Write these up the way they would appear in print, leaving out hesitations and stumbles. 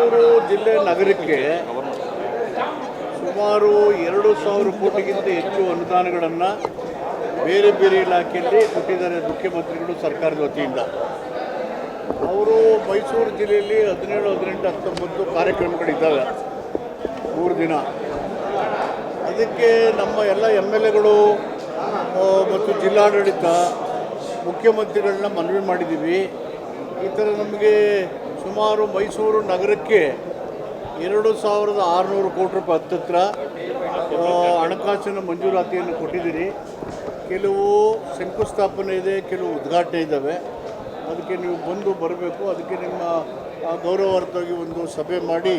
ಮೈಸೂರು ಜಿಲ್ಲೆ ನಗರಕ್ಕೆ ಸುಮಾರು 2,000 ಕೋಟಿಗಿಂತ ಹೆಚ್ಚು ಅನುದಾನಗಳನ್ನು ಬೇರೆ ಬೇರೆ ಇಲಾಖೆಯಲ್ಲಿ ಕೊಟ್ಟಿದ್ದಾರೆ ಮುಖ್ಯಮಂತ್ರಿಗಳು ಸರ್ಕಾರದ ವತಿಯಿಂದ. ಅವರು ಮೈಸೂರು ಜಿಲ್ಲೆಯಲ್ಲಿ 17, 18, 19 ಕಾರ್ಯಕ್ರಮಗಳಿದ್ದಾವೆ 3 ದಿನ. ಅದಕ್ಕೆ ನಮ್ಮ ಎಲ್ಲ MLAಗಳು ಮತ್ತು ಜಿಲ್ಲಾಡಳಿತ ಮುಖ್ಯಮಂತ್ರಿಗಳನ್ನ ಮನವಿ ಮಾಡಿದ್ದೀವಿ. ಈ ಥರ ನಮಗೆ ಸುಮಾರು ಮೈಸೂರು ನಗರಕ್ಕೆ 2,600 ಕೋಟಿ ರೂಪಾಯಿ ಹತ್ತತ್ರ ಹಣಕಾಸಿನ ಮಂಜೂರಾತಿಯನ್ನು ಕೊಟ್ಟಿದ್ದೀರಿ. ಕೆಲವು ಶಂಕುಸ್ಥಾಪನೆ ಇದೆ, ಕೆಲವು ಉದ್ಘಾಟನೆ ಇದ್ದಾವೆ. ಅದಕ್ಕೆ ನೀವು ಬರಬೇಕು. ಅದಕ್ಕೆ ನಿಮ್ಮ ಗೌರವಾರ್ಥವಾಗಿ ಒಂದು ಸಭೆ ಮಾಡಿ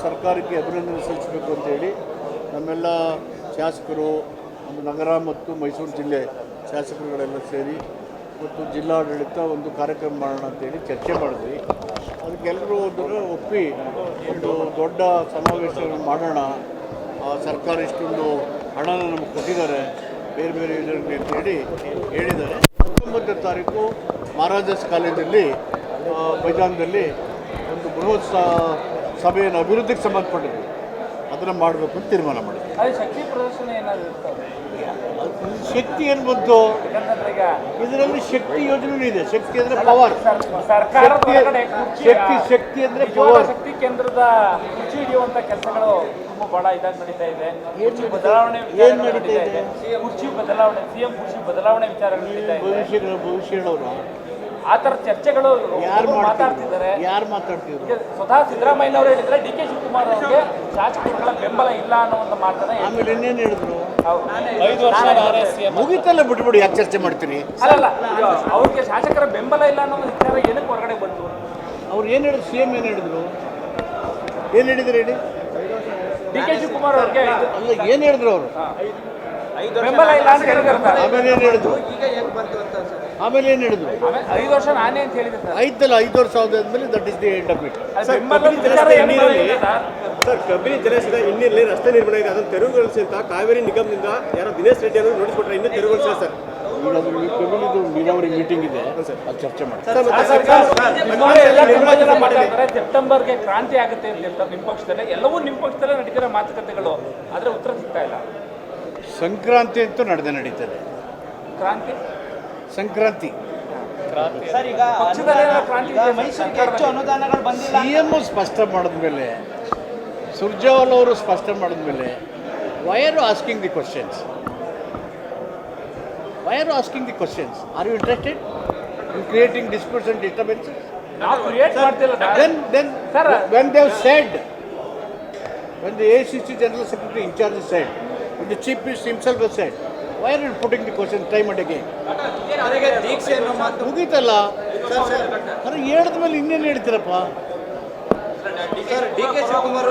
ಸರ್ಕಾರಕ್ಕೆ ಅಭಿನಂದನೆ ಸಲ್ಲಿಸಬೇಕು ಅಂತೇಳಿ ನಮ್ಮೆಲ್ಲ ಶಾಸಕರು, ನಮ್ಮ ನಗರ ಮತ್ತು ಮೈಸೂರು ಜಿಲ್ಲೆ ಶಾಸಕರುಗಳೆಲ್ಲ ಸೇರಿ ಮತ್ತು ಜಿಲ್ಲಾಡಳಿತ ಒಂದು ಕಾರ್ಯಕ್ರಮ ಮಾಡೋಣ ಅಂತೇಳಿ ಚರ್ಚೆ ಮಾಡಿದ್ವಿ. ಅದಕ್ಕೆಲ್ಲರೂ ಒಪ್ಪಿ ಒಂದು ದೊಡ್ಡ ಸಮಾವೇಶವನ್ನು ಮಾಡೋಣ. ಸರ್ಕಾರ ಇಷ್ಟೊಂದು ಹಣನ ನಮಗೆ ಕೊಟ್ಟಿದ್ದಾರೆ ಬೇರೆ ಬೇರೆ ಯೋಜನೆಗಳಿಗೆ ಅಂತೇಳಿ ಹೇಳಿದ್ದಾರೆ. 19ನೇ ತಾರೀಕು ಮಹಾರಾಜಾಸ್ ಕಾಲೇಜಲ್ಲಿ ಮೈದಾನದಲ್ಲಿ ಒಂದು ಬೃಹತ್ ಸಭೆಯನ್ನು ಅಭಿವೃದ್ಧಿಗೆ ಸಂಬಂಧಪಟ್ಟಿದ್ದು ಅದನ್ನು ಮಾಡಬೇಕು ಅಂತ ತೀರ್ಮಾನ ಮಾಡಿದ್ವಿ. ಶಕ್ತಿ ಪ್ರದರ್ಶನ ಏನಾದರೂ ಶಕ್ತಿ ಏನು ಬಂತು ಇದರಲ್ಲಿ? ಶಕ್ತಿ ಯೋಜನೆ ಇದೆ. ಶಕ್ತಿ ಅಂದರೆ ಪವರ್. ಶಕ್ತಿ ಅಂದರೆ ಪವರ್. ಶಕ್ತಿ ಕೇಂದ್ರದ ಕುರ್ಚಿ ಹಿಡಿಯುವಂಥ ಕೆಲಸಗಳು ತುಂಬ ಬಹಳ ಇದಾಗಿ ನಡೀತಾ ಇದೆ. ಬದಲಾವಣೆ ಏನು ನಡೀತಾ ಇದೆ? ಕುರ್ಚಿ ಬದಲಾವಣೆ, CM ಕುರ್ಚಿ ಬದಲಾವಣೆ ವಿಚಾರಗಳು ನಡೀತಾ ಇದೆ. ಭವಿಷ್ಯ ಹೇಳೋರು ಆ ಥರ ಚರ್ಚೆಗಳು ಯಾರು ಮಾತಾಡ್ತಿದ್ದಾರೆ. ಯಾರು ಮಾತಾಡ್ತಿದ್ರು? ಸ್ವತಃ ಸಿದ್ದರಾಮಯ್ಯ ಅವರು ಹೇಳಿದ್ರೆ DK ಶಿವಕುಮಾರ್ ಅವರಿಗೆ ಶಾಸಕರುಗಳ ಬೆಂಬಲ ಇಲ್ಲ ಅನ್ನೋ ಒಂದು ಮಾತನ್ನ. ಆಮೇಲೆ ಇನ್ನೇನು ಹೇಳಿದ್ರು? 5 ವರ್ಷ ಮುಗಿತಲ್ಲ, ಬಿಟ್ಬಿಡಿ, ಯಾಕೆ ಚರ್ಚೆ ಮಾಡ್ತೀರಿ? ಅಲ್ಲ, ಅವ್ರಿಗೆ ಶಾಸಕರ ಬೆಂಬಲ ಇಲ್ಲ ಅನ್ನೋ ವಿಚಾರ ಏನಕ್ಕೆ ಹೊರಗಡೆ ಬಂತು? ಅವ್ರು ಏನು ಹೇಳಿದ್ರು? CM ಏನು ಹೇಳಿದ್ರು? ಏನು ಹೇಳಿದ್ರು ಹೇಳಿ? DK ಶಿವಕುಮಾರ್ ಅವ್ರಿಗೆ ಅಲ್ಲ, ಏನು ಹೇಳಿದ್ರು ಅವರು? ಬೆಂಬಲ ಇಲ್ಲ ಅಂತ ಹೇಳಿದ್ರು. ಆಮೇಲೆ ಏನು ಹೇಳಿದ್ರು? ಆಮೇಲೆ ಏನು ಹೇಳಿದ್ರು? 5 ವರ್ಷ ನಾನೇ ಅಂತ ಹೇಳಿದ್ರು ಸರ್. ಆಯ್ತಲ್ಲ, 5 ವರ್ಷ ಆದ್ಮೇಲೆ that is the end of it. Sir, Kabini ಜಲಾಶಯದ ಹಿನ್ನೀರಲ್ಲಿ ರಸ್ತೆ ನಿರ್ಮಾಣ ಇದೆ, ಅದನ್ನು ತೆರವುಗೊಳಿಸಿ ಅಂತ ಕಾವೇರಿ ನಿಗಮದಿಂದ ಯಾರೋ ದಿನೇಶ್ ರೆಡ್ಡಿ ಅವರು ನೋಟಿಸ್ ಕೊಟ್ಟರೆ ಇನ್ನೂ ತೆರವುಗೊಳಿಸಿಲ್ಲ ಸರ್. ಕಬಿನಿದು ನೀರಾವರಿ ಮೀಟಿಂಗ್ ಇದೆ, ಅದು ಚರ್ಚೆ ಮಾಡ್ತಾರೆ. ಸೆಪ್ಟೆಂಬರ್ಗೆ ಕ್ರಾಂತಿ ಆಗುತ್ತೆ ಅಂತ ಹೇಳ್ತಾರೆ ನಿಮ್ಮ ಪಕ್ಷದಲ್ಲೇ. ಎಲ್ಲವೂ ನಿಮ್ಮ ಪಕ್ಷದಲ್ಲೇ ನಡೀತಿರೋ ಮಾತುಕತೆಗಳು, ಆದರೆ ಉತ್ತರ ಸಿಗ್ತಾ ಇಲ್ಲ. ಸಂಕ್ರಾಂತಿ ಅಂತೂ ನಡೀತದೆ. ಕ್ರಾಂತಿ ಸಂಕ್ರಾಂತಿ CM ಸ್ಪಷ್ಟ ಮಾಡಿದ್ಮೇಲೆ, ಸುರ್ಜೇವಾಲ ಅವರು ಸ್ಪಷ್ಟ ಮಾಡಿದ್ಮೇಲೆ, why are asking the questions? Are you interested in creating disputes and disturbances? When they have said, when the ACC General Secretary in charge said, when the Chief Minister himself has said, why are you putting the question time and again? ಮುಗೀತಲ್ಲ, ಅರೆ ಹೇಳಿದ ಮೇಲೆ ಇನ್ನೇನು ಹೇಳ್ತೀರಪ್ಪ? DK Shivakumar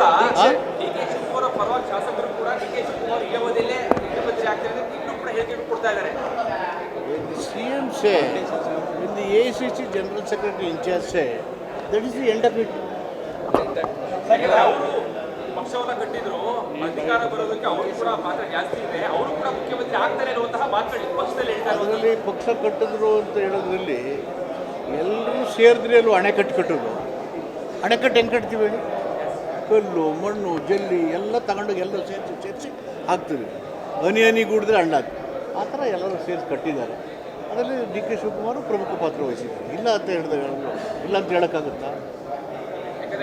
ಪರವಾಗಿ ಶಾಸಕರು ಕೂಡ DK Shivakumar ಈ ಅವಧಿಯಲ್ಲೇ ಮುಖ್ಯಮಂತ್ರಿ ಆಗ್ತಾರೆ ಇನ್ನೂ ಕೂಡ ಹೇಳಿಕೆ ಕೊಡ್ತಾ ಇದ್ದಾರೆ. CM said, when the ACC General Secretary in charge said, that is the end of it. ಪಕ್ಷವನ್ನ ಕಟ್ಟಿದ್ರು, ಅಧಿಕಾರ ಬರೋದಕ್ಕೆ ಅವರು ಕೂಡ ಪಾತ್ರ ಜಾಸ್ತಿ ಇದೆ, ಅವರು ಕೂಡ ಮುಖ್ಯಮಂತ್ರಿ ಆಗ್ತಾರೆ ಅನ್ನುವಂತಹ ಮಾತುಗಳು ಪಕ್ಷದಲ್ಲಿ ಹೇಳ್ತಾರೆ. ಅದರಲ್ಲಿ ಪಕ್ಷ ಕಟ್ಟಿದ್ರು ಅಂತ ಹೇಳೋದ್ರಲ್ಲಿ ಎಲ್ಲರೂ ಸೇರಿದ್ರೆ ಅಲ್ಲೂ ಅಣೆಕಟ್ಟು ಕಟ್ಟೋದು. ಅಣೆಕಟ್ಟು ಹೆಂಗೆ ಕಟ್ತೀವಿ ಹೇಳಿ? ಕಲ್ಲು, ಮಣ್ಣು, ಜಲ್ಲಿ ಎಲ್ಲ ತಗೊಂಡೋಗಿ ಎಲ್ಲರೂ ಸೇರಿಸಿ ಹಾಕ್ತೀವಿ. ಹನಿ ಗೂಡಿದ್ರೆ ಹಣ್ಣು ಹಾಕ್ತೀವಿ. ಆ ಥರ ಎಲ್ಲರೂ ಸೇರಿಸಿ ಕಟ್ಟಿದ್ದಾರೆ. ಅದರಲ್ಲಿ DK ಶಿವಕುಮಾರ್ ಪ್ರಮುಖ ಪಾತ್ರ ವಹಿಸಿದ್ರು. ಇಲ್ಲ ಅಂತ ಇಲ್ಲ ಅಂತ ಹೇಳೋಕ್ಕಾಗುತ್ತಾ?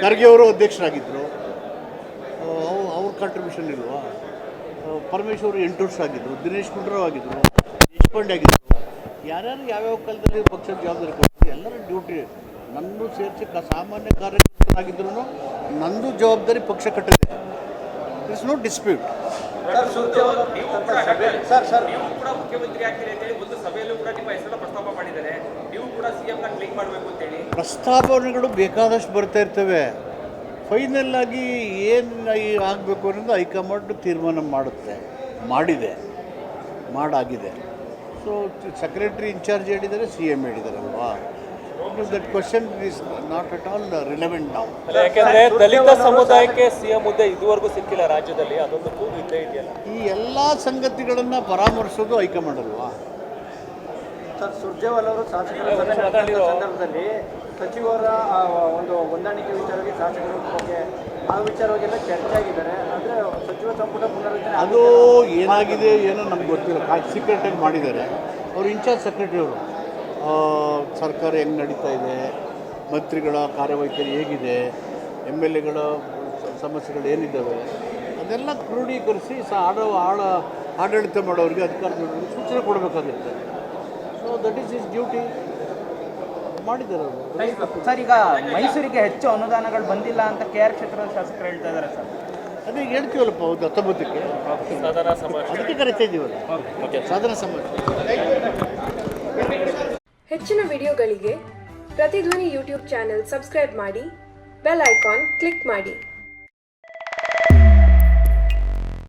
ಖರ್ಗೆ ಅವರು ಅಧ್ಯಕ್ಷರಾಗಿದ್ದರು, ಅವ್ರ ಕಾಂಟ್ರಿಬ್ಯೂಷನ್ ಇಲ್ವಾ? ಪರಮೇಶ್ವರ್ 8 ವರ್ಷ ಆಗಿದ್ದರು, ದಿನೇಶ್ ಗುಂಡೂರಾವ್ ಆಗಿದ್ದರು, ದೇಶಪಾಂಡೆ ಆಗಿದ್ದರು. ಯಾರ್ಯಾರು ಯಾವ್ಯಾವ ಕಾಲದಲ್ಲಿ ಪಕ್ಷದ ಜವಾಬ್ದಾರಿ ಕೊಡ್ತೀವಿ, ಎಲ್ಲರ ಡ್ಯೂಟಿ ನನ್ನದು ಸೇರಿಸಿ ಸಾಮಾನ್ಯ ಕಾರ್ಯಕರ್ತನಾಗಿದ್ರೂ ನಂದು ಜವಾಬ್ದಾರಿ ಪಕ್ಷ ಕಟ್ಟಿದೆ. This is no dispute. ನೀವು ಕೂಡ ಮುಖ್ಯಮಂತ್ರಿ ಆಗ್ತೀರಿ ಅಂತೇಳಿ ಒಂದು ಸಭೆಯಲ್ಲೂ ಕೂಡ ನಿಮ್ಮ ಹೆಸರನ್ನ ಪ್ರಸ್ತಾಪ ಮಾಡಿದ್ದಾರೆ. ನೀವು ಕೂಡ CM ನ ಕ್ಲೀನ್ ಮಾಡಬೇಕು ಅಂತೇಳಿ ಪ್ರಸ್ತಾಪನೆಗಳು ಬೇಕಾದಷ್ಟು ಬರ್ತಾ ಇರ್ತವೆ. ಫೈನಲ್ ಆಗಿ ಏನು ಆಗಬೇಕು ಅನ್ನೋದು ಹೈಕಮಾಂಡ್ ತೀರ್ಮಾನ ಮಾಡುತ್ತೆ. ಮಾಡಾಗಿದೆ. ಸೊ ಸೆಕ್ರೆಟರಿ ಇನ್ಚಾರ್ಜ್ ಹೇಳಿದ್ದಾರೆ, CM ಹೇಳಿದಾರಲ್ವಾ? That question is not at all relevant ನಾವು. ಯಾಕೆಂದ್ರೆ ದಲಿತ ಸಮುದಾಯಕ್ಕೆ CM ಹುದ್ದೆ ಇದುವರೆಗೂ ಸಿಕ್ಕಿಲ್ಲ ರಾಜ್ಯದಲ್ಲಿ, ಅದೊಂದು ಕೂಗು ಇದ್ದೇ ಇದೆಯಲ್ಲ. ಈ ಎಲ್ಲ ಸಂಗತಿಗಳನ್ನು ಪರಾಮರ್ಶೋದು ಹೈಕಮಾಂಡ್ ಅಲ್ವಾ? ಸರ್ ಸುರ್ಜೇವಾಲ್ ಅವರು ಶಾಸಕರ ಸಭೆ ನಡೆದ ಸಂದರ್ಭದಲ್ಲಿ ಸಚಿವರ ಒಂದು ಹೊಂದಾಣಿಕೆ ವಿಚಾರವಾಗಿ ಶಾಸಕರ ಬಗ್ಗೆ ಆ ವಿಚಾರವಾಗೆಲ್ಲ ಚರ್ಚೆ ಆಗಿದ್ದಾರೆ. ಅಂದರೆ ಸಚಿವ ಸಂಪುಟ ಪುನರ್ರಚನೆ ಅದು ಏನಾಗಿದೆ ಏನೋ ನಮ್ಗೆ ಗೊತ್ತಿಲ್ಲ. ಸೀಕ್ರೆಟಾಗಿ ಮಾಡಿದ್ದಾರೆ. ಅವರು ಇನ್ಚಾರ್ಜ್ ಸೆಕ್ರೆಟರಿ ಅವರು. ಸರ್ಕಾರ ಹೆಂಗೆ ನಡೀತಾ ಇದೆ, ಮಂತ್ರಿಗಳ ಕಾರ್ಯವೈಖರಿ ಹೇಗಿದೆ, MLAಗಳ ಸಮಸ್ಯೆಗಳು ಏನಿದ್ದಾವೆ ಅದೆಲ್ಲ ಕ್ರೋಢೀಕರಿಸಿ ಆಡಳಿತ ಮಾಡೋರಿಗೆ ಅಧಿಕಾರಿಗಳಿಗೆ ಸೂಚನೆ ಕೊಡಬೇಕಾಗುತ್ತೆ. So that is is duty ಮಾಡಿದ್ದಾರೆ ಅವರು. ಸರ್, ಈಗ ಮೈಸೂರಿಗೆ ಹೆಚ್ಚು ಅನುದಾನಗಳು ಬಂದಿಲ್ಲ ಅಂತ KR ಕ್ಷೇತ್ರದ ಶಾಸಕರು ಹೇಳ್ತಾ ಇದ್ದಾರೆ ಸರ್. ಅದೇ ಹೇಳ್ತೀವಲ್ಲಪ್ಪ, ಹೌದು 19ಕ್ಕೆ ಅದಕ್ಕೆ ಕರಿತಾ ಇದ್ದೀವಲ್ಲ, ಸಾಧನಾ ಸಮಾಜ. ಹೆಚ್ಚಿನ ವಿಡಿಯೋಗಳಿಗೆ ಪ್ರತಿಧ್ವನಿ ಯೂಟ್ಯೂಬ್ ಚಾನೆಲ್ ಸಬ್ಸ್ಕ್ರೈಬ್ ಮಾಡಿ, ಬೆಲ್ ಐಕಾನ್ ಕ್ಲಿಕ್ ಮಾಡಿ.